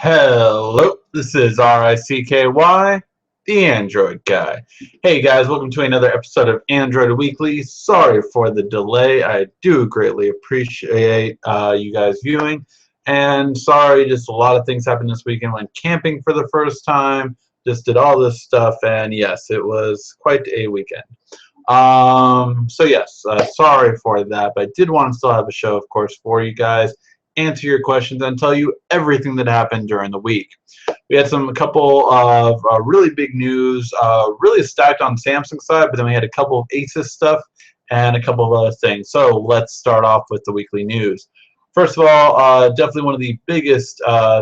Hello, this is RICKY, the Android guy. Hey guys, welcome to another episode of Android Weekly. Sorry for the delay. I do greatly appreciate you guys viewing. And sorry, just a lot of things happened this weekend. Went camping for the first time. Just did all this stuff, and yes, it was quite a weekend. So yes, sorry for that, but I did want to still have a show, of course, for you guys, answer your questions, and tell you everything that happened during the week. We had a couple of really big news, really stacked on Samsung side, but then we had a couple of Asus stuff and a couple of other things. So let's start off with the weekly news. First of all, definitely one of the biggest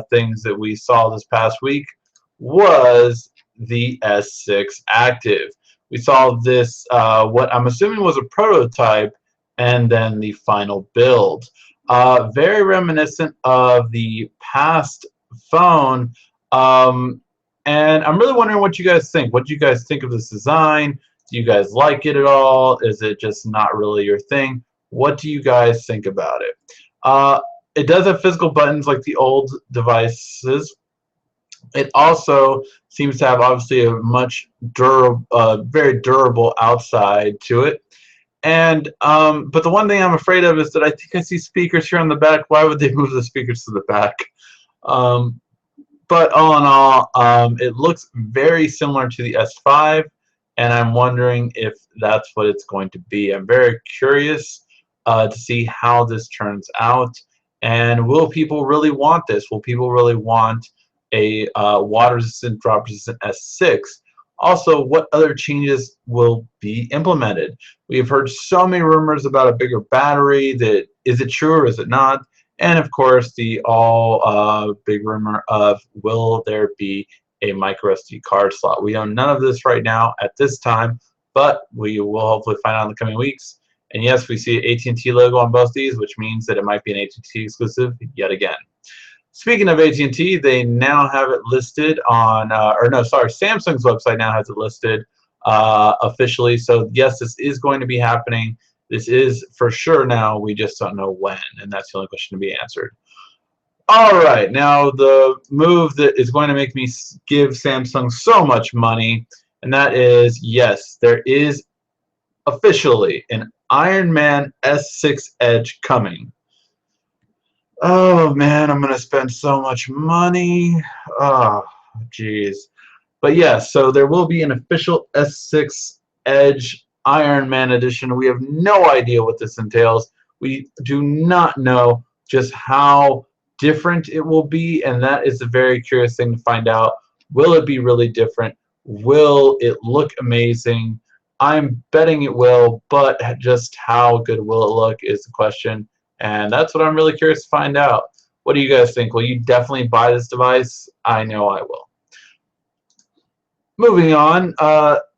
things that we saw this past week was the S6 Active. We saw this, what I'm assuming was a prototype, and then the final build. Very reminiscent of the past phone, and I'm really wondering what you guys think. What do you guys think of this design? Do you guys like it at all? Is it just not really your thing? What do you guys think about it? It does have physical buttons like the old devices. It also seems to have obviously a much very durable outside to it. And but the one thing I'm afraid of is that I think I see speakers here on the back. Why would they move the speakers to the back? But all in all, it looks very similar to the S5, and I'm wondering if that's what it's going to be. I'm very curious to see how this turns out, and will people really want this? Will people really want a water-resistant, drop-resistant S6? Also, what other changes will be implemented? We have heard so many rumors about a bigger battery. That is it true or is it not? And of course, the all big rumor of will there be a micro SD card slot? We know none of this right now at this time, but we will hopefully find out in the coming weeks. And yes, we see an AT&T logo on both these, which means that it might be an AT&T exclusive yet again. Speaking of AT&T, they now have it listed on, Samsung's website now has it listed officially. So yes, this is going to be happening. This is for sure now. We just don't know when, and that's the only question to be answered. All right, now the move that is going to make me give Samsung so much money, and that is, yes, there is officially an Iron Man S6 Edge coming. Oh man, I'm gonna spend so much money. Oh, jeez. But yeah, so there will be an official S6 Edge Iron Man edition. We have no idea what this entails. We do not know just how different it will be, and that is a very curious thing to find out. Will it be really different? Will it look amazing? I'm betting it will, but just how good will it look is the question. And that's what I'm really curious to find out. What do you guys think? Will you definitely buy this device? I know I will. Moving on,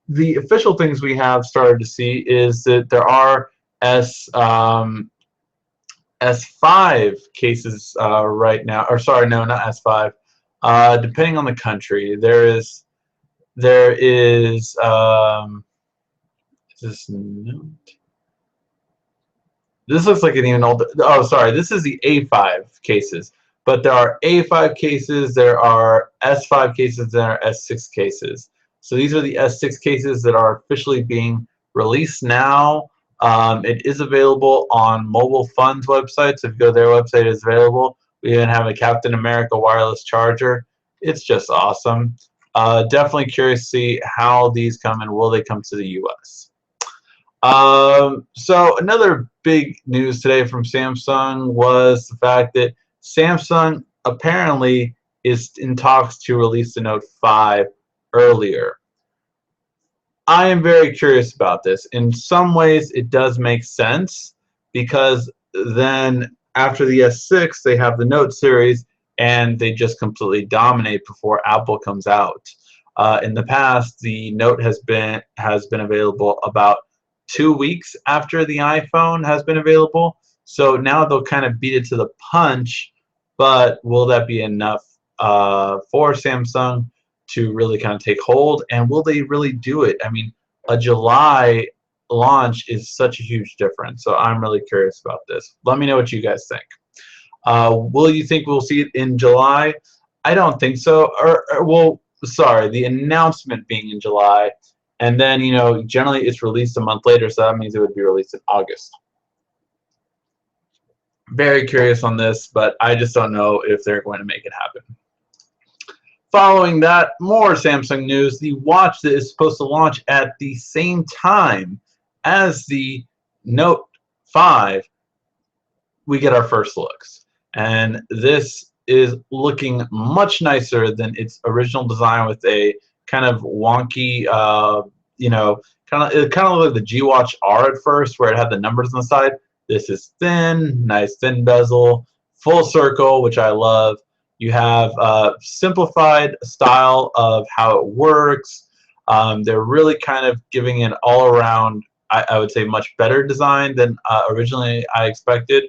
the official things we have started to see is that there are S5 cases right now. Or sorry, no, not S5. Depending on the country, is this note? This looks like an even older. Oh, sorry. This is the A5 cases. But there are A5 cases, there are S5 cases, there are S6 cases. So these are the S6 cases that are officially being released now. It is available on Mobile Funds websites. If you go to their website, it's available. We even have a Captain America wireless charger. It's just awesome. Definitely curious to see how these come and will they come to the US. So another big news today from Samsung was the fact that Samsung apparently is in talks to release the Note 5 earlier. I am very curious about this. In some ways, it does make sense because then after the S6, they have the Note series and they just completely dominate before Apple comes out. In the past, the Note has been available about 2 weeks after the iPhone has been available. So now they'll kind of beat it to the punch, but will that be enough for Samsung to really kind of take hold? And will they really do it? I mean, a July launch is such a huge difference. So I'm really curious about this. Let me know what you guys think. Will you think we'll see it in July? I don't think so. Well, sorry, the announcement being in July, and then generally it's released a month later, so that means it would be released in August. Very curious on this, but I just don't know if they're going to make it happen. Following that, more Samsung news. The watch that is supposed to launch at the same time as the Note 5, we get our first looks. And this is looking much nicer than its original design with a kind of wonky, it kind of looked like the G Watch R at first, where it had the numbers on the side. This is thin, nice thin bezel, full circle, which I love. You have a simplified style of how it works. They're really kind of giving it all around, I would say, much better design than originally I expected.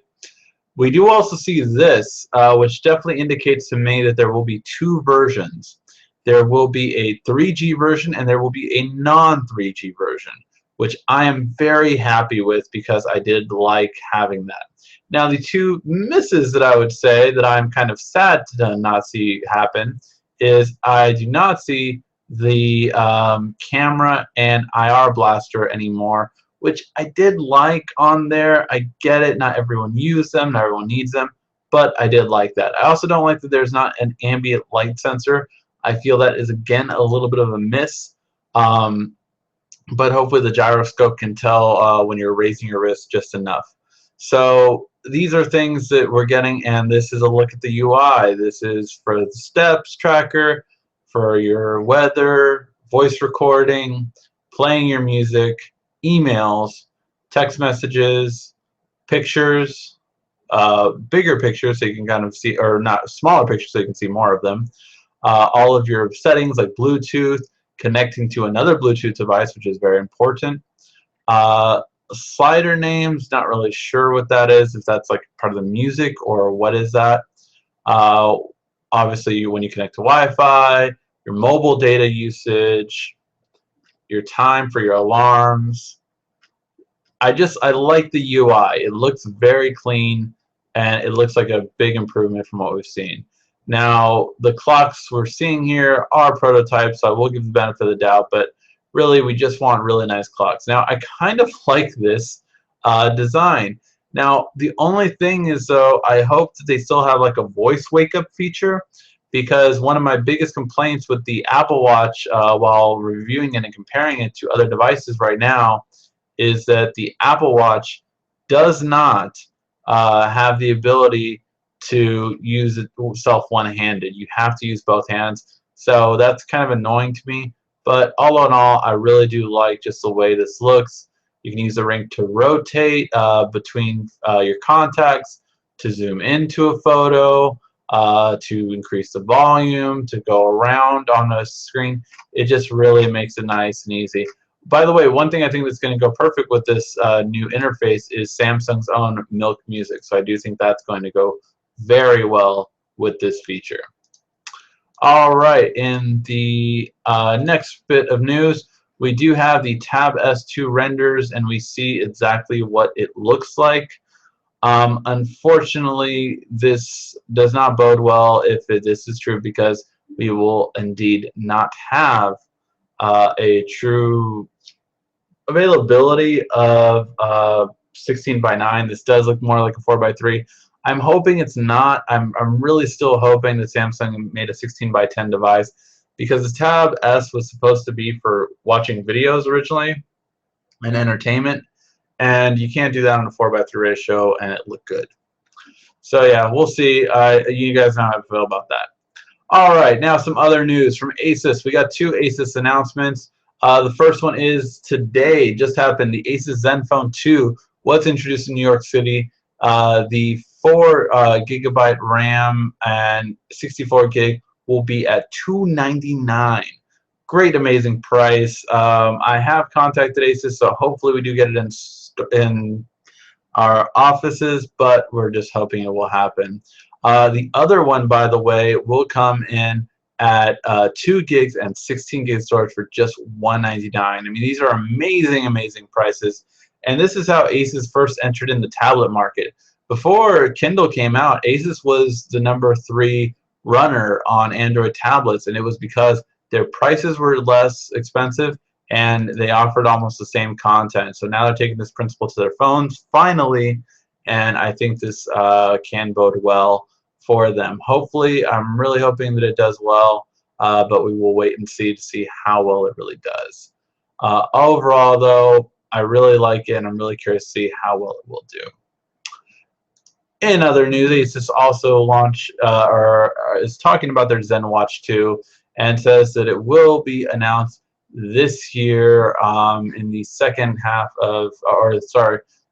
We do also see this, which definitely indicates to me that there will be two versions. There will be a 3G version and there will be a non-3G version, which I am very happy with because I did like having that. Now, the two misses that I would say that I'm kind of sad to not see happen is I do not see the camera and IR blaster anymore, which I did like on there. I get it, not everyone uses them, not everyone needs them, but I did like that. I also don't like that there's not an ambient light sensor. I feel that is, again, a little bit of a miss, but hopefully the gyroscope can tell when you're raising your wrist just enough. So these are things that we're getting, and this is a look at the UI. This is for the steps tracker, for your weather, voice recording, playing your music, emails, text messages, pictures, bigger pictures so you can kind of see, or not, smaller pictures so you can see more of them. All of your settings like Bluetooth, connecting to another Bluetooth device, which is very important. Slider names, not really sure what that is, if that's like part of the music or what is that. Obviously, when you connect to Wi-Fi, your mobile data usage, your time for your alarms. I like the UI. It looks very clean, and it looks like a big improvement from what we've seen. Now, the clocks we're seeing here are prototypes, so I will give the benefit of the doubt, but really, we just want really nice clocks. Now, I kind of like this design. Now, the only thing is, though, I hope that they still have like a voice wake-up feature, because one of my biggest complaints with the Apple Watch while reviewing it and comparing it to other devices right now is that the Apple Watch does not have the ability to use itself one-handed. You have to use both hands. So that's kind of annoying to me. But all in all, I really do like just the way this looks. You can use the ring to rotate between your contacts, to zoom into a photo, to increase the volume, to go around on the screen. It just really makes it nice and easy. By the way, one thing I think that's going to go perfect with this new interface is Samsung's own Milk Music. So I do think that's going to go very well with this feature. All right, in the next bit of news, we do have the Tab S2 renders, and we see exactly what it looks like. Unfortunately, this does not bode well if this is true, because we will indeed not have a true availability of 16:9. This does look more like a 4:3. I'm hoping it's not. I'm really still hoping that Samsung made a 16:10 device, because the Tab S was supposed to be for watching videos originally and entertainment, and you can't do that on a 4:3 ratio and it looked good. So yeah, we'll see. You guys know how I feel about that. All right, now some other news from Asus. We got two Asus announcements. The first one is today, just happened. The Asus ZenFone 2 was introduced in New York City. The 4 gigabyte RAM and 64 gig will be at $299. Great, amazing price. I have contacted Asus, so hopefully we do get it in our offices, but we're just hoping it will happen. The other one, by the way, will come in at 2 gigs and 16 gig storage for just $199. I mean, these are amazing, amazing prices. And this is how Asus first entered in the tablet market. Before Kindle came out, Asus was the #3 runner on Android tablets, and it was because their prices were less expensive and they offered almost the same content. So now they're taking this principle to their phones finally, and I think this can bode well for them. Hopefully, I'm really hoping that it does well, but we will wait and see to see how well it really does. Overall, though, I really like it, and I'm really curious to see how well it will do. In other news, Asus also launched or is talking about their Zen Watch 2 and says that it will be announced this year in the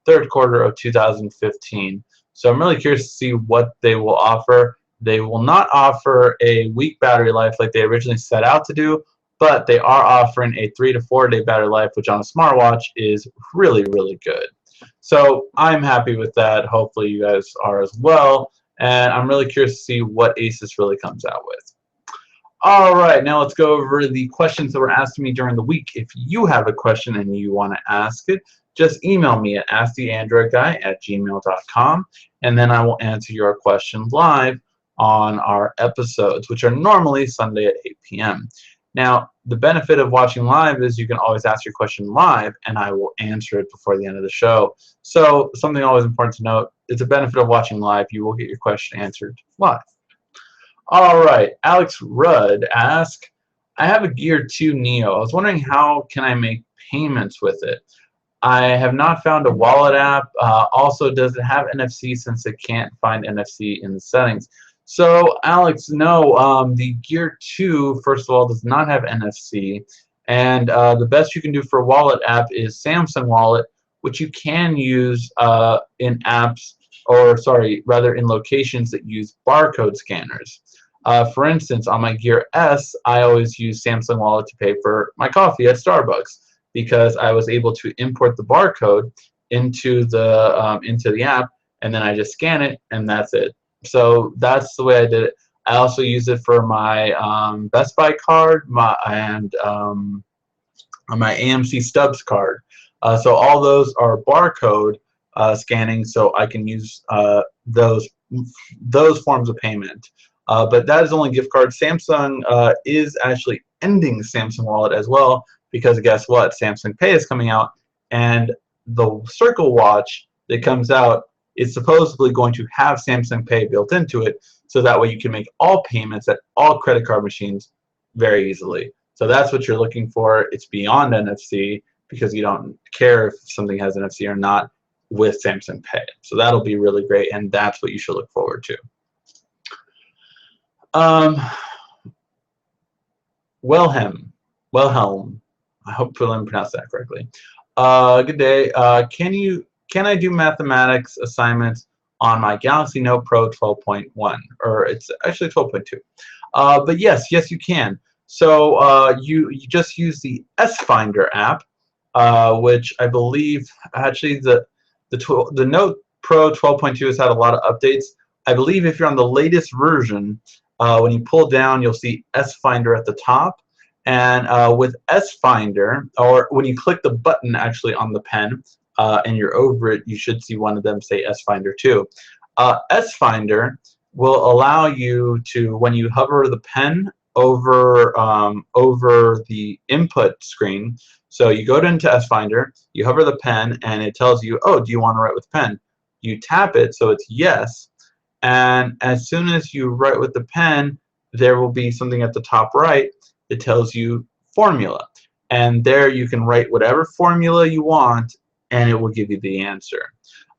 third quarter of 2015. So I'm really curious to see what they will offer. They will not offer a week battery life like they originally set out to do, but they are offering a 3 to 4 day battery life, which on a smartwatch is really, really good. So I'm happy with that. Hopefully you guys are as well. And I'm really curious to see what Asus really comes out with. All right, now let's go over the questions that were asked to me during the week. If you have a question and you want to ask it, just email me at asktheandroidguy@gmail.com, and then I will answer your question live on our episodes, which are normally Sunday at 8 p.m. Now, the benefit of watching live is you can always ask your question live, and I will answer it before the end of the show. So, something always important to note, it's a benefit of watching live. You will get your question answered live. All right, Alex Rudd asked, I have a Gear 2 Neo. I was wondering how can I make payments with it? I have not found a wallet app. Also, does it have NFC since it can't find NFC in the settings? So, Alex, no, the Gear 2, first of all, does not have NFC. And the best you can do for a wallet app is Samsung Wallet, which you can use in apps, or sorry, rather in locations that use barcode scanners. For instance, on my Gear S, I always use Samsung Wallet to pay for my coffee at Starbucks because I was able to import the barcode into the app, and then I just scan it, and that's it. So that's the way I did it. I also use it for my Best Buy card, my AMC Stubs card. So all those are barcode scanning, so I can use those forms of payment. But that is only gift cards. Samsung is actually ending Samsung Wallet as well, because guess what? Samsung Pay is coming out, and the Circle Watch that comes out is supposedly going to have Samsung Pay built into it, so that way you can make all payments at all credit card machines very easily. So that's what you're looking for. It's beyond NFC because you don't care if something has NFC or not with Samsung Pay. So that'll be really great, and that's what you should look forward to. Wilhelm, I hope I'm pronounced that correctly. Good day. Can I do mathematics assignments on my Galaxy Note Pro 12.1, or it's actually 12.2? But yes, you can. So you just use the S Finder app, which I believe actually the Note Pro 12.2 has had a lot of updates. I believe if you're on the latest version, when you pull down, you'll see S Finder at the top. And with S Finder, or when you click the button actually on the pen and you're over it, you should see one of them say S Finder 2. S Finder will allow you to, when you hover the pen over the input screen, so you go into S Finder, you hover the pen, and it tells you, oh, do you want to write with pen? You tap it, so it's yes. And as soon as you write with the pen, there will be something at the top right that tells you formula. And there you can write whatever formula you want, and it will give you the answer.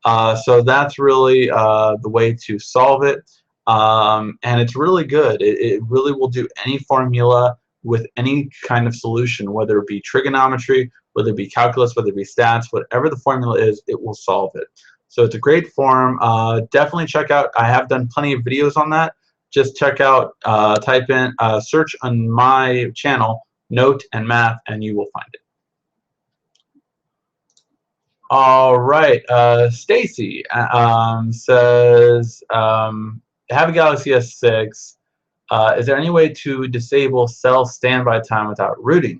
So that's really the way to solve it. And it's really good. It really will do any formula with any kind of solution, whether it be trigonometry, whether it be calculus, whether it be stats, whatever the formula is, it will solve it. So it's a great forum. Definitely check out. I have done plenty of videos on that. Just check out, type in, search on my channel, Note and Math, and you will find it. All right. Stacy says, have a Galaxy S6. Is there any way to disable cell standby time without rooting?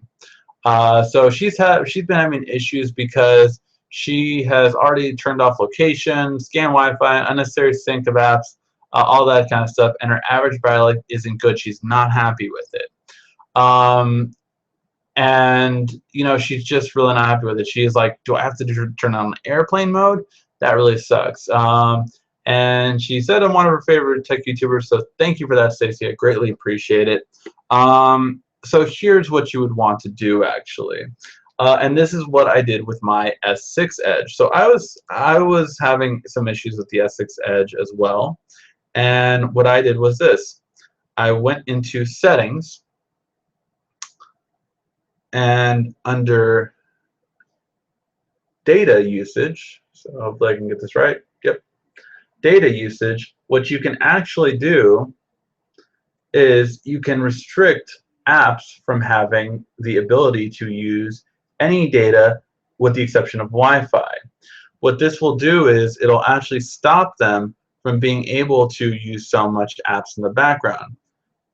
So she's been having issues because she has already turned off location, scan Wi-Fi, unnecessary sync of apps, all that kind of stuff, and her average battery life isn't good. She's not happy with it. And you know, she's just really not happy with it. She's like, do I have to turn on airplane mode? That really sucks. And she said I'm one of her favorite tech YouTubers, so thank you for that, Stacy. I greatly appreciate it. So here's what you would want to do, actually. And this is what I did with my S6 Edge. So I was having some issues with the S6 Edge as well. And what I did was this. I went into settings, and under data usage, so hopefully I can get this right. Yep. Data usage, what you can actually do is you can restrict apps from having the ability to use any data with the exception of Wi-Fi. What this will do is it'll actually stop them from being able to use so much apps in the background.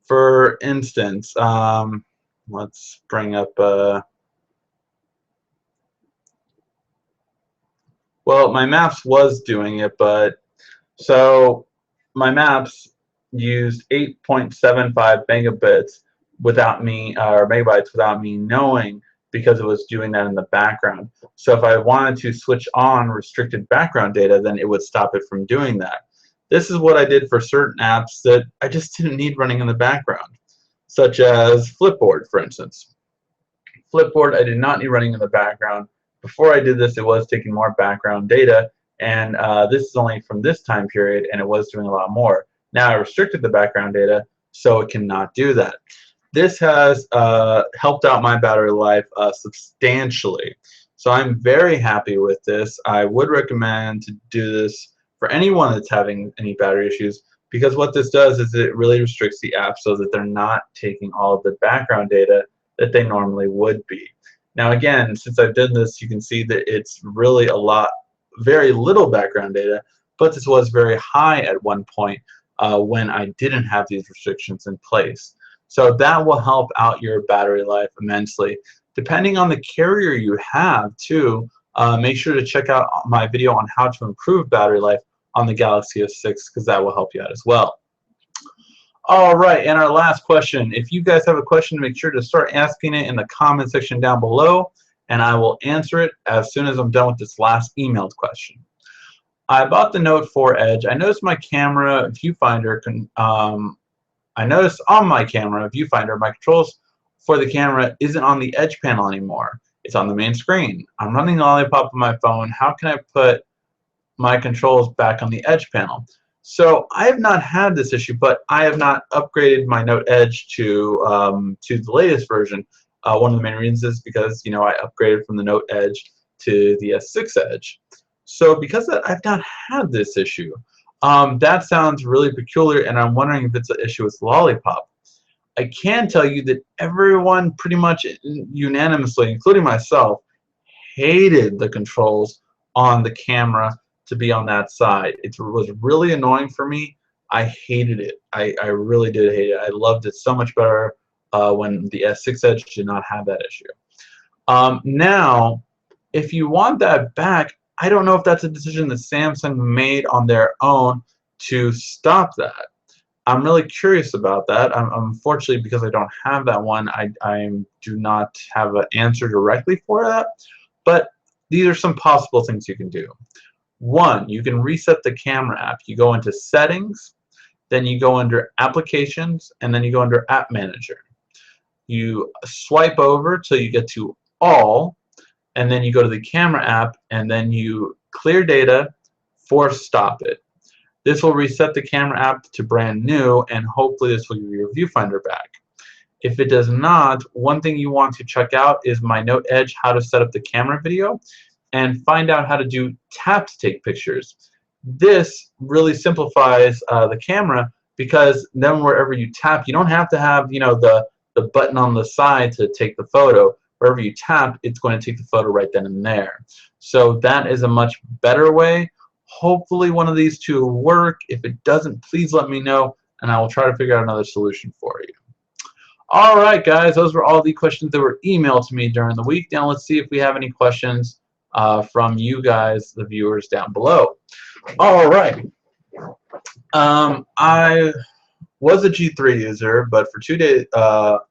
For instance, let's bring up well, my Maps was doing it, but so my Maps used 8.75 megabits without me, or megabytes without me knowing, because it was doing that in the background. So if I wanted to switch on restricted background data, then it would stop it from doing that. This is what I did for certain apps that I just didn't need running in the background, such as Flipboard, for instance. Flipboard I did not need running in the background. Before I did this, it was taking more background data, and this is only from this time period, and it was doing a lot more. Now I restricted the background data, so it cannot do that. This has helped out my battery life substantially. So I'm very happy with this. I would recommend to do this for anyone that's having any battery issues, because what this does is it really restricts the app so that they're not taking all of the background data that they normally would be. Now again, since I've done this, you can see that it's really very little background data, but this was very high at one point when I didn't have these restrictions in place. So that will help out your battery life immensely. Depending on the carrier you have too, make sure to check out my video on how to improve battery life on the Galaxy S6, because that will help you out as well. Alright, and our last question. If you guys have a question, make sure to start asking it in the comment section down below, and I will answer it as soon as I'm done with this last emailed question. I bought the Note 4 Edge. I noticed my camera viewfinder my controls for the camera isn't on the Edge panel anymore. It's on the main screen. I'm running Lollipop on my phone. How can I put my controls back on the Edge panel? So I have not had this issue, but I have not upgraded my Note Edge to the latest version. One of the main reasons is because, you know, I upgraded from the Note Edge to the S6 Edge. So because of that, I've not had this issue. That sounds really peculiar, and I'm wondering if it's an issue with Lollipop. I can tell you that everyone pretty much unanimously, including myself, hated the controls on the camera to be on that side. It was really annoying for me. I hated it. I really did hate it. I loved it so much better when the S6 Edge did not have that issue. Now, if you want that back, I don't know if that's a decision that Samsung made on their own to stop that. I'm really curious about that. Unfortunately, because I don't have that one, I do not have an answer directly for that. But these are some possible things you can do. One, you can reset the camera app. You go into Settings, then you go under Applications, and then you go under App Manager. You swipe over till you get to All, and then you go to the camera app, and then you clear data, force stop it. This will reset the camera app to brand new, and hopefully this will give your viewfinder back. If it does not, one thing you want to check out is my Note Edge how to set up the camera video, and find out how to do tap to take pictures. This really simplifies the camera, because then wherever you tap, you don't have to have, you know, the button on the side to take the photo. Wherever you tap, it's going to take the photo right then and there. So that is a much better way. Hopefully one of these two will work. If it doesn't, please let me know, and I will try to figure out another solution for you. Alright guys, those were all the questions that were emailed to me during the week. Now let's see if we have any questions from you guys, the viewers down below. Alright. I was a G3 user, but for 2 days, for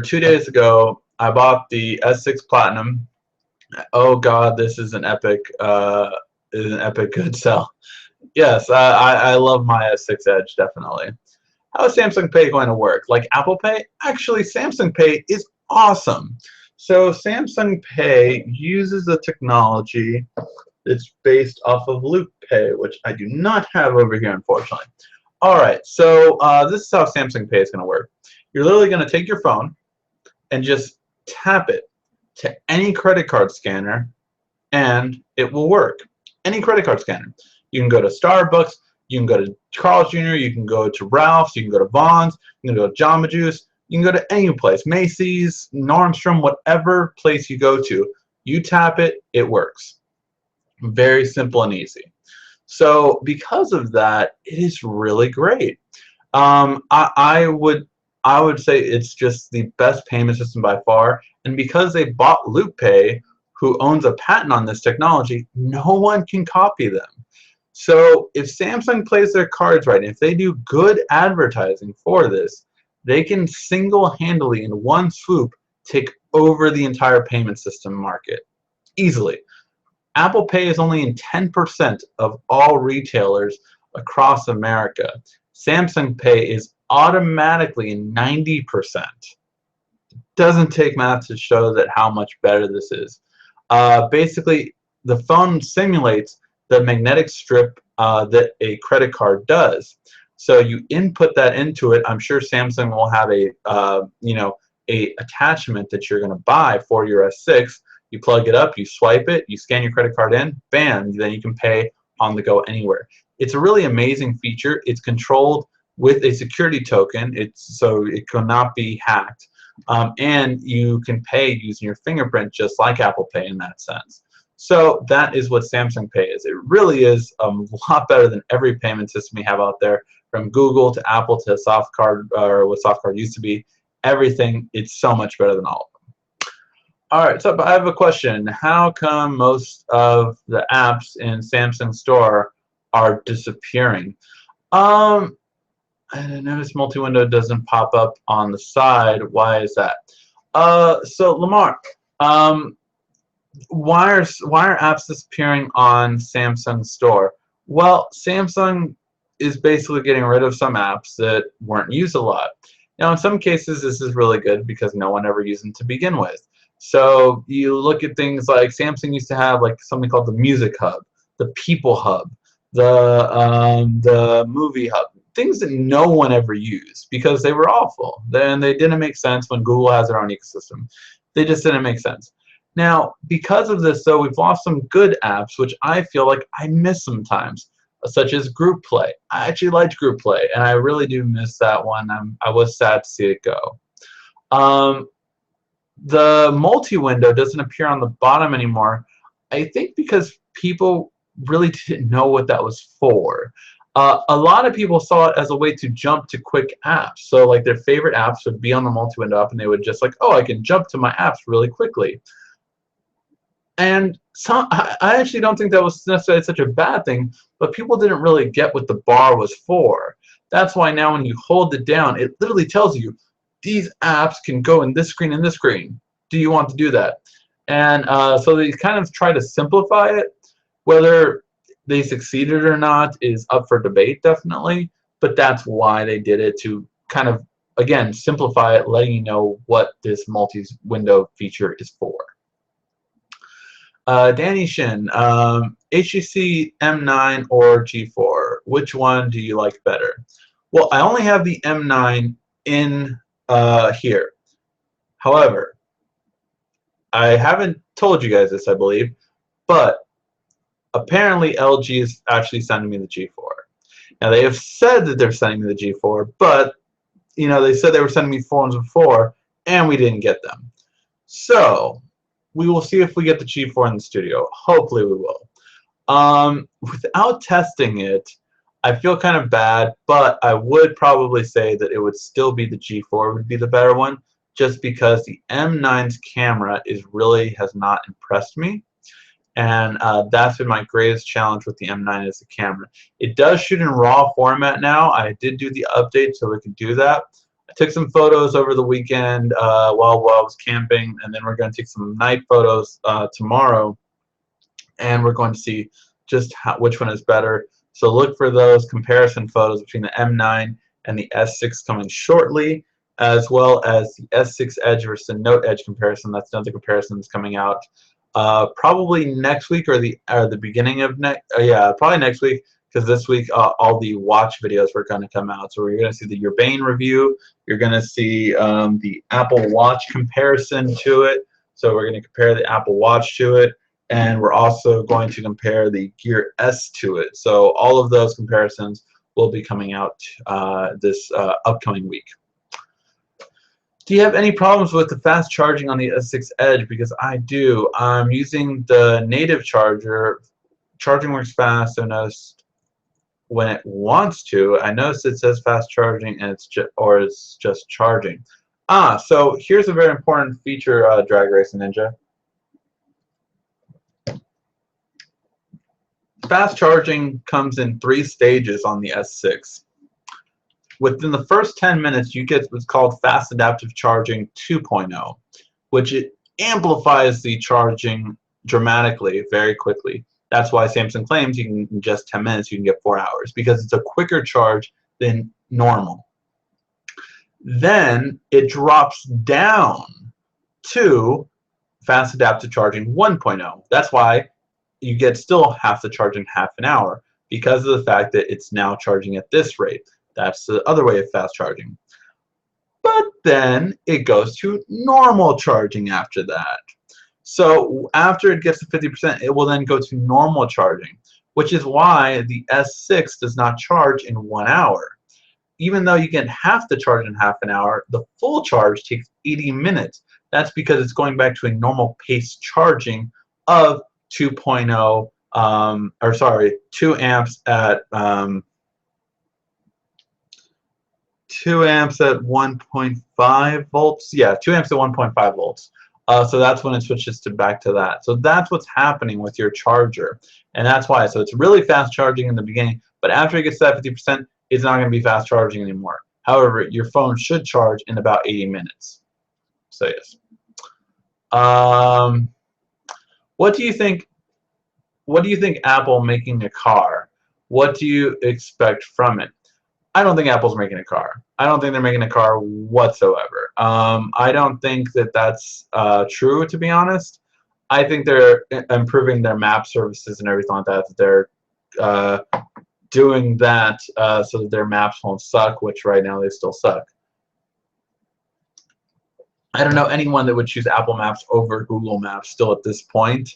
2 days ago, I bought the S6 Platinum. Oh God, this is an epic good sell. Yes, I love my S6 Edge definitely. How is Samsung Pay going to work? Like Apple Pay? Actually, Samsung Pay is awesome. So Samsung Pay uses a technology that's based off of Loop Pay, which I do not have over here, unfortunately. All right, so this is how Samsung Pay is going to work. You're literally going to take your phone and just tap it to any credit card scanner, and it will work. Any credit card scanner. You can go to Starbucks, you can go to Carl's Jr., you can go to Ralph's, you can go to Vaughn's, you can go to Jamba Juice, you can go to any place, Macy's, Nordstrom, whatever place you go to, you tap it, it works. Very simple and easy. So because of that, it is really great. I would say it's just the best payment system by far. And because they bought LoopPay, who owns a patent on this technology, no one can copy them. So if Samsung plays their cards right, and if they do good advertising for this, they can single-handedly, in one swoop, take over the entire payment system market easily. Apple Pay is only in 10% of all retailers across America. Samsung Pay is automatically in 90%. Doesn't take math to show that how much better this is. Basically, the phone simulates the magnetic strip that a credit card does. So you input that into it. I'm sure Samsung will have a attachment that you're going to buy for your S6. You plug it up, you swipe it, you scan your credit card in, bam, then you can pay on the go anywhere. It's a really amazing feature. It's controlled with a security token, so it cannot be hacked. And you can pay using your fingerprint just like Apple Pay in that sense. So that is what Samsung Pay is. It really is a lot better than every payment system we have out there, from Google to Apple to SoftCard, or what SoftCard used to be. Everything, it's so much better than all of them. Alright, so I have a question. How come most of the apps in Samsung Store are disappearing? I noticed multi-window doesn't pop up on the side. Why is that? So Lamar, why are apps disappearing on Samsung Store? Well, Samsung is basically getting rid of some apps that weren't used a lot. Now, in some cases, this is really good because no one ever used them to begin with. So you look at things like Samsung used to have like something called the Music Hub, the People Hub, the Movie Hub, things that no one ever used because they were awful. Then they didn't make sense when Google has their own ecosystem. They just didn't make sense. Now, because of this, though, we've lost some good apps, which I feel like I miss sometimes, such as Group Play. I actually liked Group Play, and I really do miss that one. I was sad to see it go. The multi-window doesn't appear on the bottom anymore, I think because people really didn't know what that was for. A lot of people saw it as a way to jump to quick apps. So like their favorite apps would be on the multi-window app, and they would just like, oh, I can jump to my apps really quickly. And I actually don't think that was necessarily such a bad thing, but people didn't really get what the bar was for. That's why now when you hold it down, it literally tells you, these apps can go in this screen and this screen. Do you want to do that? And so they kind of try to simplify it. Whether they succeeded or not is up for debate, definitely. But that's why they did it, to kind of, again, simplify it, letting you know what this multi-window feature is for. Danny Shin, HTC M9 or G4, which one do you like better? Well, I only have the M9 in here. However, I haven't told you guys this, I believe, but apparently LG is actually sending me the G4. Now, they have said that they're sending me the G4, but, you know, they said they were sending me phones before, and we didn't get them. So we will see if we get the G4 in the studio. Hopefully we will. Without testing it, I feel kind of bad, but I would probably say that it would still be the G4 would be the better one, just because the M9's camera has not impressed me. and that's been my greatest challenge with the M9 is the camera. It does shoot in RAW format now. I did do the update so we can do that. I took some photos over the weekend while I was camping, and then we're going to take some night photos tomorrow, and we're going to see just which one is better. So look for those comparison photos between the M9 and the S6 coming shortly, as well as the S6 Edge versus the Note Edge comparison. That's another comparison that's coming out probably next week or the beginning of next. Yeah, probably next week, because this week all the watch videos were going to come out. So we're going to see the Urbane review. You're going to see the Apple Watch comparison to it. So we're going to compare the Apple Watch to it, and we're also going to compare the Gear S to it. So all of those comparisons will be coming out this upcoming week. Do you have any problems with the fast charging on the S6 Edge? Because I do. I'm using the native charger. Charging works fast. I noticed when it wants to. I noticed it says fast charging, and it's just charging. So here's a very important feature, Drag Racing Ninja. Fast charging comes in 3 stages on the S6. Within the first 10 minutes, you get what's called Fast Adaptive Charging 2.0, which it amplifies the charging dramatically, very quickly. That's why Samsung claims you can, in just 10 minutes, you can get 4 hours, because it's a quicker charge than normal. Then it drops down to Fast Adaptive Charging 1.0. That's why you get still half the charge in half an hour, because of the fact that it's now charging at this rate. That's the other way of fast charging. But then it goes to normal charging after that. So after it gets to 50%, it will then go to normal charging, which is why the S6 does not charge in 1 hour. Even though you get half the charge in half an hour, the full charge takes 80 minutes. That's because it's going back to a normal pace charging of 2.0, 2 amps at 2 amps at 1.5 volts. Yeah, 2 amps at 1.5 volts. So that's when it switches back to that. So that's what's happening with your charger, and that's why. So it's really fast charging in the beginning, but after it gets to that 50%, it's not going to be fast charging anymore. However, your phone should charge in about 80 minutes. So yes. What do you think? What do you think Apple making a car? What do you expect from it? I don't think Apple's making a car. I don't think they're making a car whatsoever. I don't think that that's true, to be honest. I think they're improving their map services and everything like that. That they're doing that so that their maps won't suck, which right now they still suck. I don't know anyone that would choose Apple Maps over Google Maps still at this point.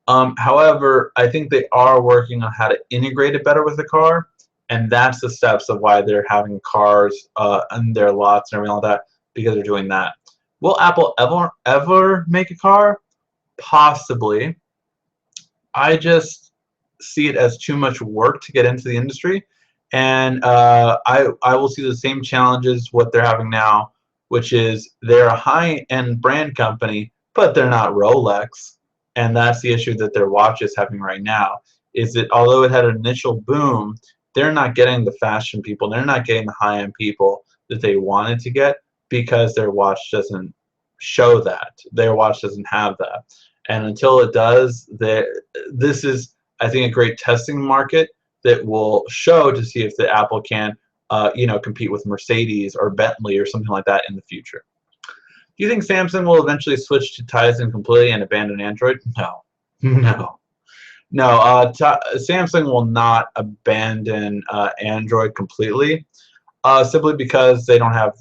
However, I think they are working on how to integrate it better with the car. And that's the steps of why they're having cars in their lots and everything like that, because they're doing that. Will Apple ever make a car? Possibly. I just see it as too much work to get into the industry, and I will see the same challenges what they're having now, which is they're a high-end brand company, but they're not Rolex, and that's the issue that their watch is having right now. Is that although it had an initial boom, they're not getting the fashion people, they're not getting the high-end people that they wanted to get, because their watch doesn't show that. Their watch doesn't have that. And until it does, this is, I think, a great testing market that will show to see if the Apple can compete with Mercedes or Bentley or something like that in the future. Do you think Samsung will eventually switch to Tizen completely and abandon Android? No. No. No, Samsung will not abandon Android completely, simply because they don't have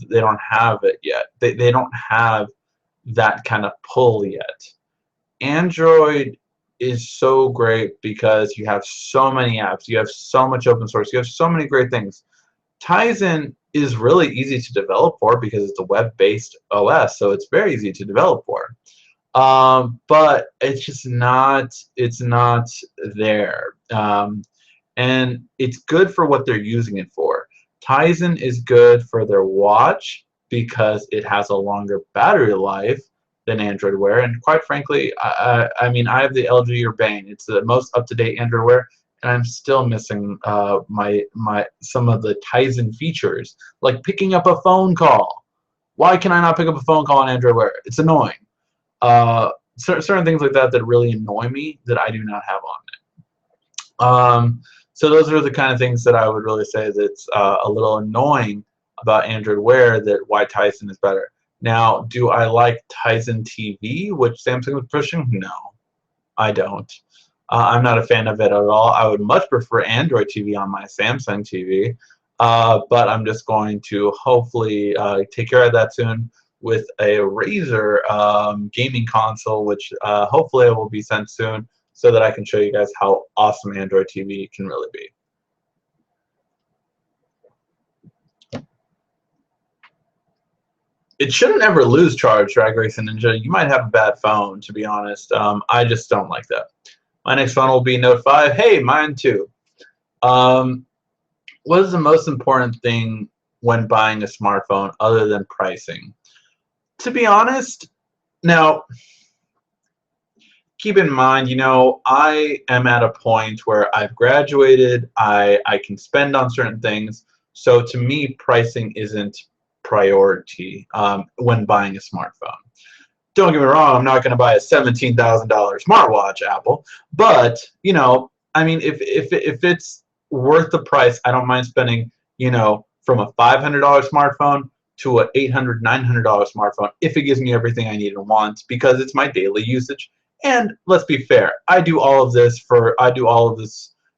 it yet. They don't have that kind of pull yet. Android is so great because you have so many apps, you have so much open source, you have so many great things. Tizen is really easy to develop for because it's a web-based OS, so it's very easy to develop for. But it's just not, it's not there. And it's good for what they're using it for. Tizen is good for their watch because it has a longer battery life, than Android Wear. And quite frankly, I mean, I have the LG Urbane. It's the most up-to-date Android Wear, and I'm still missing some of the Tizen features, like picking up a phone call. Why can I not pick up a phone call on Android Wear? It's annoying. Certain things like that that really annoy me that I do not have on it. So those are the kind of things that I would really say that's a little annoying about Android Wear, that why Tizen is better. Now, do I like Tizen TV, which Samsung was pushing? No, I don't. I'm not a fan of it at all. I would much prefer Android TV on my Samsung TV, but I'm just going to hopefully take care of that soon with a Razer gaming console, which hopefully will be sent soon, so that I can show you guys how awesome Android TV can really be. It shouldn't ever lose charge, Drag Racing Ninja. You might have a bad phone, to be honest. I just don't like that. My next phone will be Note 5. Hey, mine too. What is the most important thing when buying a smartphone other than pricing? To be honest, now, keep in mind, you know, I am at a point where I've graduated. I can spend on certain things. So to me, pricing isn't priority when buying a smartphone. Don't get me wrong, I'm not going to buy a $17,000 smartwatch, Apple, but you know, I mean, if it's worth the price, I don't mind spending, you know, from a $500 smartphone to a $800, $900 smartphone if it gives me everything I need and want, because it's my daily usage. And let's be fair, I do all of this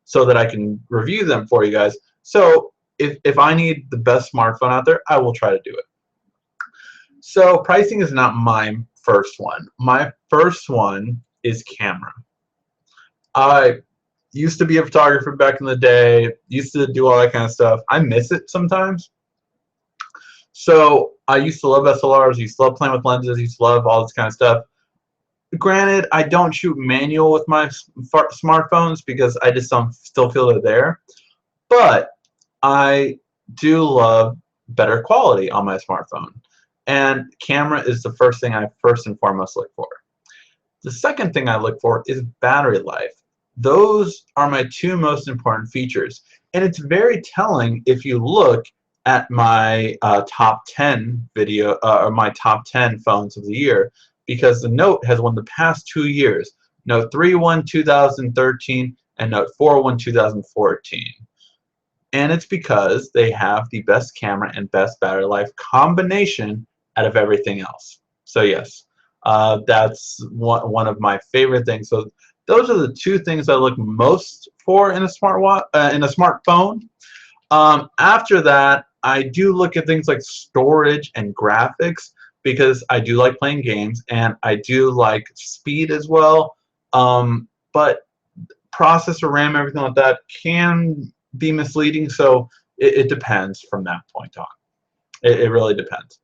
so that I can review them for you guys. So if I need the best smartphone out there, I will try to do it. So pricing is not my first one. My first one is camera. I used to be a photographer back in the day, used to do all that kind of stuff. I miss it sometimes. So I used to love SLRs, used to love playing with lenses, used to love all this kind of stuff. Granted, I don't shoot manual with my smartphones because I just don't still feel they're there. But I do love better quality on my smartphone. And camera is the first thing I first and foremost look for. The second thing I look for is battery life. Those are my two most important features. And it's very telling if you look at my top 10 video, or my top 10 phones of the year, because the Note has won the past 2 years. Note 3 won 2013 and Note 4 won 2014. And it's because they have the best camera and best battery life combination out of everything else. So yes, that's one of my favorite things. So those are the two things I look most for in a smartphone. After that, I do look at things like storage and graphics, because I do like playing games and I do like speed as well. But processor, RAM, everything like that can be misleading, so it depends from that point on. It really depends.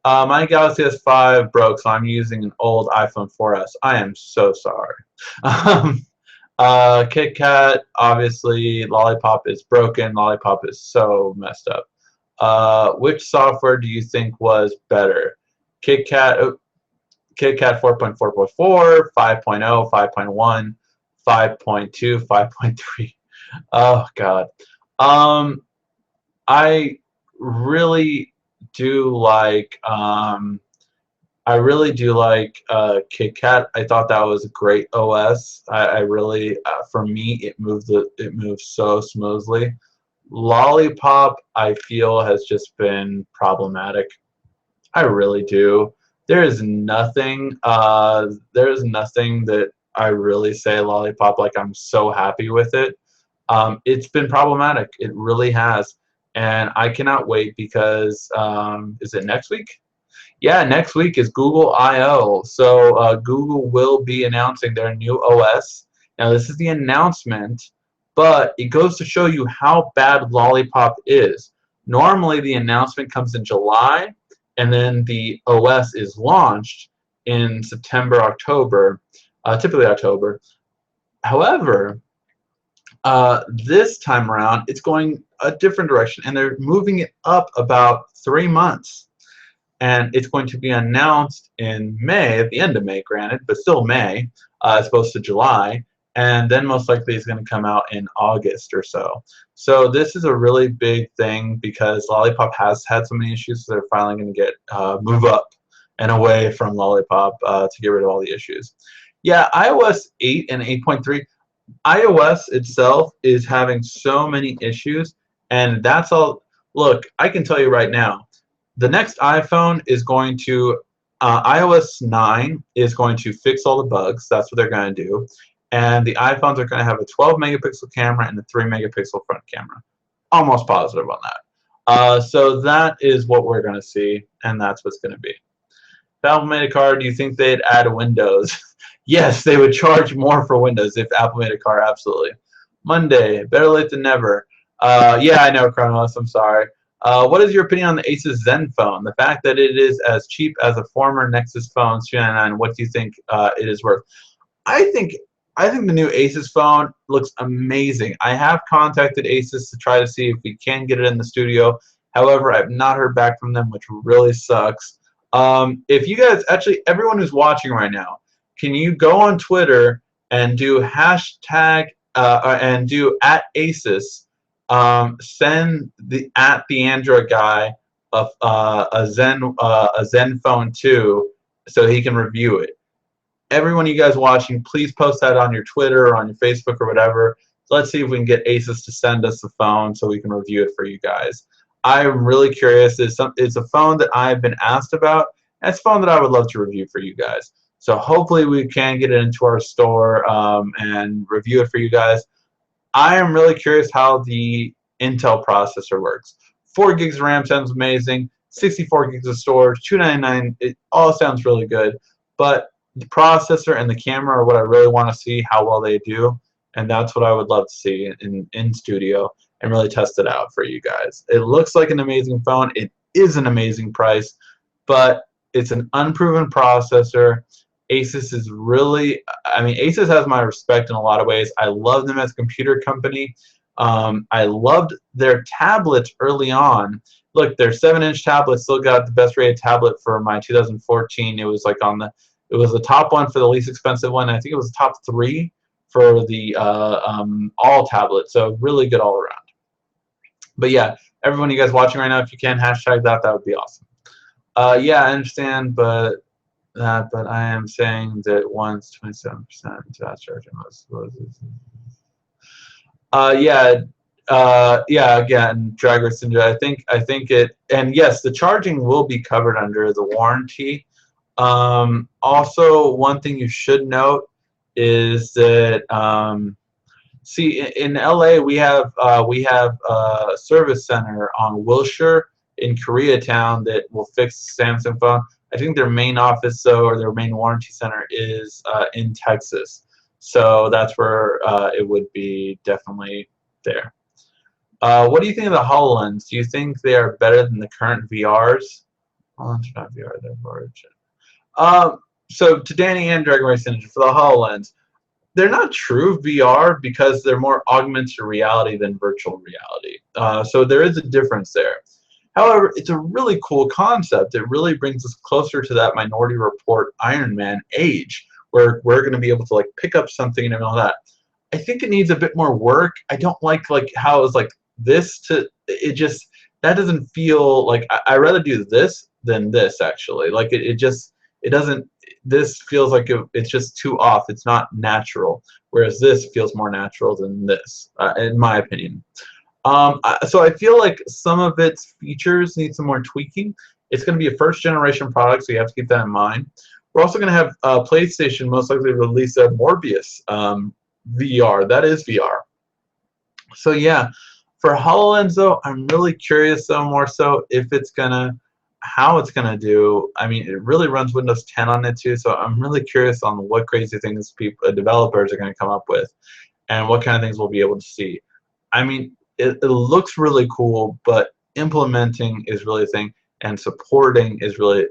My Galaxy S5 broke, so I'm using an old iPhone 4S. I am so sorry. KitKat, obviously, Lollipop is broken. Lollipop is so messed up. Which software do you think was better? KitKat 4.4.4, 5.0, 5.1, 5.2, 5.3. Oh God. I really do like KitKat. I thought that was a great OS. I really, for me, it moved so smoothly. Lollipop, I feel, has just been problematic. I really do. There is nothing that I really say Lollipop like I'm so happy with it. It's been problematic. It really has. And I cannot wait because, is it next week? Yeah, next week is Google I/O. So Google will be announcing their new OS. Now this is the announcement, but it goes to show you how bad Lollipop is. Normally the announcement comes in July, and then the OS is launched in September, October, typically October. However, this time around, it's going a different direction, and they're moving it up about 3 months. and it's going to be announced in May, at the end of May, granted, but still May, as opposed to July, and then most likely it's going to come out in August or so. So this is a really big thing because Lollipop has had so many issues, so they're finally going to get move up and away from Lollipop to get rid of all the issues. Yeah, iOS 8 and 8.3, iOS itself is having so many issues, and that's all. Look, I can tell you right now, the next iPhone is going to, iOS 9 is going to fix all the bugs. That's what they're going to do. And the iPhones are going to have a 12 megapixel camera and a 3 megapixel front camera. Almost positive on that. So that is what we're going to see, and that's what's going to be. If Apple made a car, do you think they'd add Windows? Yes, they would charge more for Windows if Apple made a car, absolutely. Monday, better late than never. Yeah, I know, Chronos, I'm sorry. What is your opinion on the Asus ZenFone? The fact that it is as cheap as a former Nexus phone, 299, what do you think it is worth? I think the new Asus phone looks amazing. I have contacted Asus to try to see if we can get it in the studio. However, I've not heard back from them, which really sucks. If you guys, actually, everyone who's watching right now, can you go on Twitter and do hashtag and do @Asus, send the @the_Android guy a ZenFone 2 so he can review it. Everyone, you guys watching, please post that on your Twitter or on your Facebook or whatever. Let's see if we can get Asus to send us the phone so we can review it for you guys. I'm really curious. It's a phone that I've been asked about. And it's a phone that I would love to review for you guys. So hopefully we can get it into our store and review it for you guys. I am really curious how the Intel processor works. 4 gigs of RAM sounds amazing. 64 gigs of storage, $299. It all sounds really good. But the processor and the camera are what I really want to see how well they do. And that's what I would love to see in studio and really test it out for you guys. It looks like an amazing phone. It is an amazing price, but it's an unproven processor. Asus is really, I mean, Asus has my respect in a lot of ways. I love them as a computer company. I loved their tablets early on. Look, their 7-inch tablet still got the best rated tablet for my 2014. It was like it was the top one for the least expensive one. I think it was the top 3 for the all tablets. So really good all around. But yeah, everyone, you guys watching right now, if you can hashtag that would be awesome. Yeah, I understand, but I am saying that once 27% fast charging was yeah, again, Drag Race Ninja. I think it, and yes, the charging will be covered under the warranty. Also, one thing you should note is that see, in LA we have a service center on Wilshire in Koreatown that will fix the Samsung phone. I think their main office, though, or their main warranty center is in Texas. So that's where it would be definitely there. What do you think of the HoloLens? Do you think they are better than the current VRs? HoloLens are not VR, they're origin. So to Danny and Dragon Race Ninja, for the HoloLens, they're not true VR because they're more augmented reality than virtual reality. So there is a difference there. However, it's a really cool concept. It really brings us closer to that Minority Report Iron Man age, where we're going to be able to like pick up something and all that. I think it needs a bit more work. I don't like how it's like this to it just that doesn't feel like I rather do this than this actually. Like it doesn't. This feels like it's just too off. It's not natural. Whereas this feels more natural than this, in my opinion. So I feel like some of its features need some more tweaking. It's going to be a first-generation product, so you have to keep that in mind. We're also going to have PlayStation most likely release a Morbius VR. That is VR. So yeah, for HoloLens though, I'm really curious though more so if it's how it's gonna do. I mean, it really runs Windows 10 on it too, so I'm really curious on what crazy things developers are going to come up with, and what kind of things we'll be able to see. I mean, it looks really cool, but implementing is really a thing, and supporting is really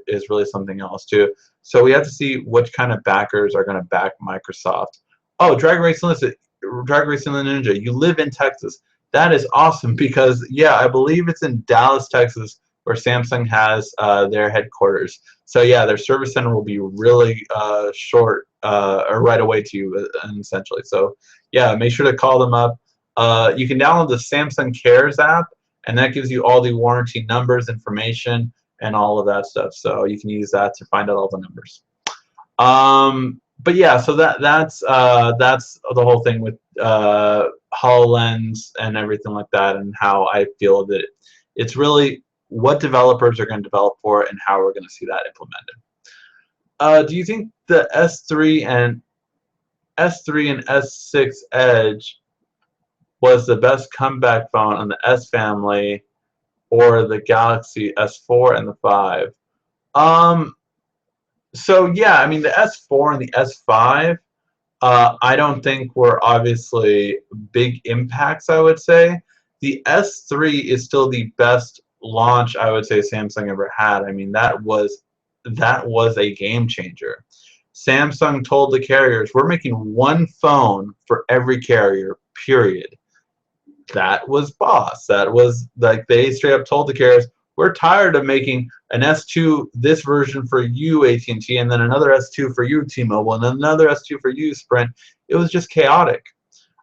something else too. So we have to see what kind of backers are going to back Microsoft. Oh, Drag Race Ninja, you live in Texas. That is awesome because yeah, I believe it's in Dallas, Texas, where Samsung has their headquarters. So yeah, their service center will be really short or right away to you, essentially. So yeah, make sure to call them up. You can download the Samsung Cares app, and that gives you all the warranty numbers, information, and all of that stuff. So you can use that to find out all the numbers. But yeah, so that's the whole thing with HoloLens and everything like that, and how I feel that it's really what developers are going to develop for it and how we're going to see that implemented. Do you think the S3 and S6 Edge was the best comeback phone on the S family, or the Galaxy S4 and the 5? So yeah, I mean the S4 and the S5, I don't think were obviously big impacts, I would say. The S3 is still the best launch I would say Samsung ever had. I mean that was a game changer. Samsung told the carriers, we're making one phone for every carrier, period. That was boss. That was like they straight up told the carriers, we're tired of making an S2 this version for you AT&T, and then another S2 for you T-Mobile, and then another S2 for you Sprint. It was just chaotic.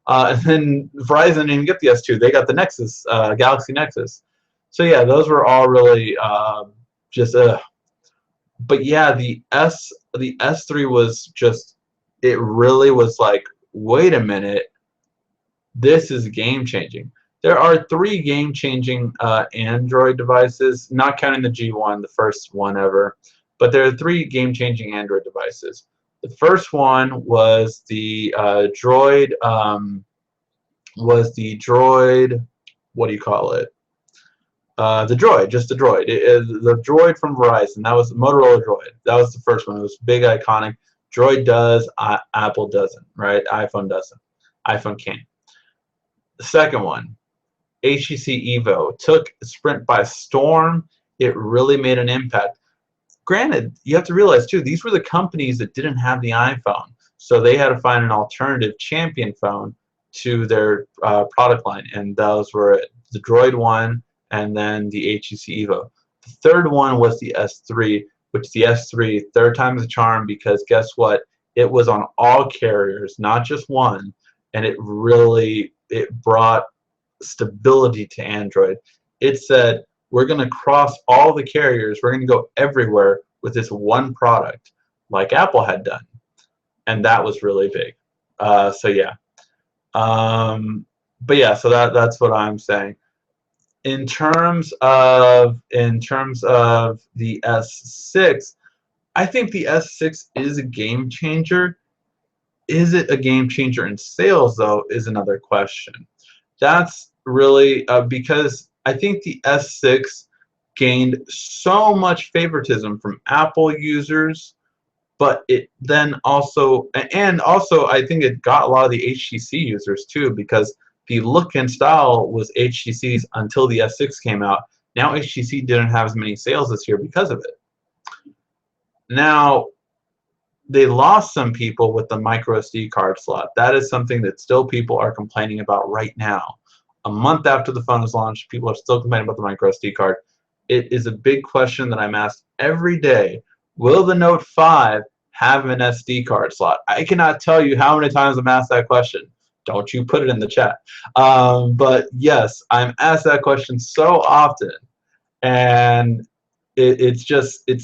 And then Verizon didn't even get the S2; they got the Nexus, Galaxy Nexus. So yeah, those were all really just. But yeah, the S3 was just. It really was like, wait a minute, this is game changing. There are 3 game-changing Android devices, not counting the G1, the first one ever, but there are 3 game-changing Android devices. The first one was the Droid. What do you call it? The Droid, just the Droid. The Droid from Verizon. That was the Motorola Droid. That was the first one. It was big, iconic. Droid does, Apple doesn't, right? iPhone doesn't. iPhone can't. The second one, HTC Evo, took Sprint by storm. It really made an impact. Granted, you have to realize too, these were the companies that didn't have the iPhone, so they had to find an alternative champion phone to their product line, and those were the Droid one and then the HTC Evo. The third one was the S3, which the S3, third time is a charm, because guess what? It was on all carriers, not just one, and it brought stability to Android. It said, we're going to cross all the carriers, we're going to go everywhere with this one product, like Apple had done, and that was really big. So yeah, but yeah, so that's what I'm saying. In terms of the S6, I think the S6 is a game changer. Is it a game changer in sales, though, is another question. That's really because I think the S6 gained so much favoritism from Apple users, but it then also, and also I think it got a lot of the HTC users too, because the look and style was HTC's until the S6 came out. Now HTC didn't have as many sales this year because of it. Now, they lost some people with the micro SD card slot. That is something that still people are complaining about right now. A month after the phone is launched, people are still complaining about the micro SD card. It is a big question that I'm asked every day. Will the Note 5 have an SD card slot? I cannot tell you how many times I'm asked that question. Don't you put it in the chat. But yes, I'm asked that question so often. And it's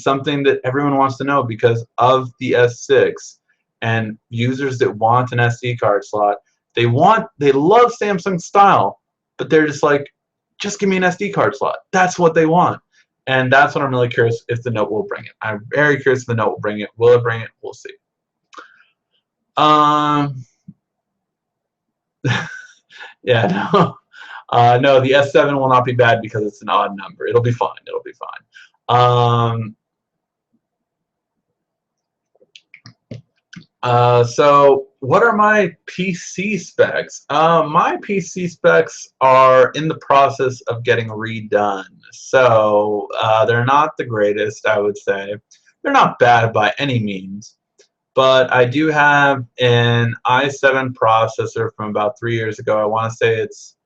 something that everyone wants to know because of the S6, and users that want an SD card slot, they love Samsung style, but they're just like, just give me an SD card slot. That's what they want, and that's what I'm really curious if the Note will bring it. I'm very curious if the Note will bring it. Will it bring it? We'll see. Yeah, no. No, the S7 will not be bad because it's an odd number. It'll be fine. It'll be fine. So what are my PC specs? My PC specs are in the process of getting redone. So they're not the greatest, I would say. They're not bad by any means. But I do have an i7 processor from about 3 years ago. I want to say it's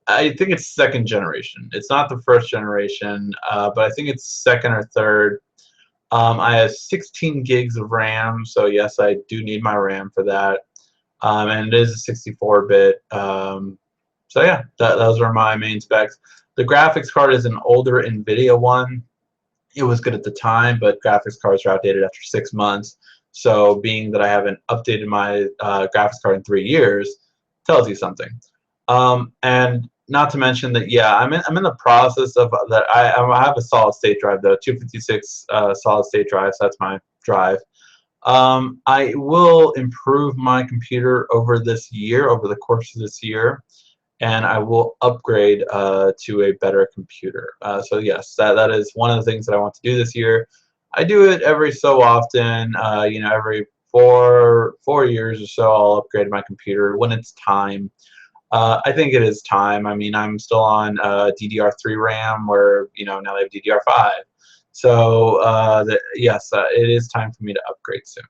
I think it's second generation. It's not the first generation, but I think it's second or third. I have 16 gigs of RAM, so yes, I do need my RAM for that. And it is a 64-bit. So yeah, those are my main specs. The graphics card is an older NVIDIA one. It was good at the time, but graphics cards are outdated after 6 months. So being that I haven't updated my graphics card in 3 years, tells you something. And not to mention that, yeah, I'm in the process of that. I have a solid state drive though, 256 solid state drive. So that's my drive. I will improve my computer over this year, over the course of this year, and I will upgrade to a better computer. So yes, that is one of the things that I want to do this year. I do it every so often, you know, every four years or so, I'll upgrade my computer when it's time. I think it is time. I mean, I'm still on DDR3 RAM, where you know now they have DDR5. So yes, it is time for me to upgrade soon.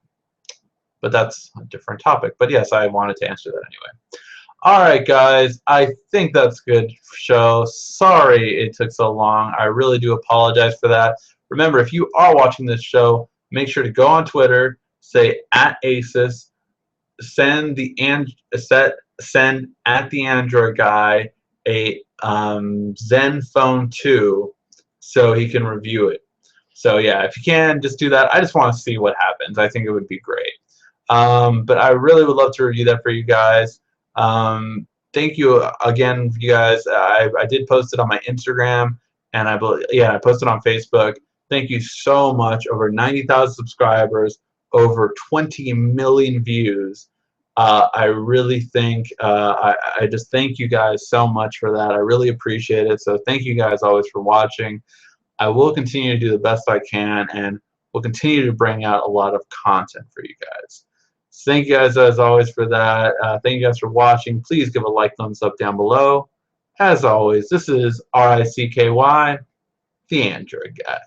But that's a different topic. But yes, I wanted to answer that anyway. Alright guys, I think that's good show. Sorry it took so long. I really do apologize for that. Remember, if you are watching this show, make sure to go on Twitter, say @Asus, send at the Android guy a ZenFone 2 so he can review it. So yeah, if you can, just do that. I just want to see what happens. I think it would be great. But I really would love to review that for you guys. Thank you again, you guys. I did post it on my Instagram, and I posted on Facebook. Thank you so much. Over 90,000 subscribers, over 20 million views. I really think I just thank you guys so much for that. I really appreciate it. So thank you guys always for watching. I will continue to do the best I can, and we'll continue to bring out a lot of content for you guys. Thank you guys as always for that. Thank you guys for watching. Please give a like, thumbs up down below. As always, this is RICKY, the Android Guy.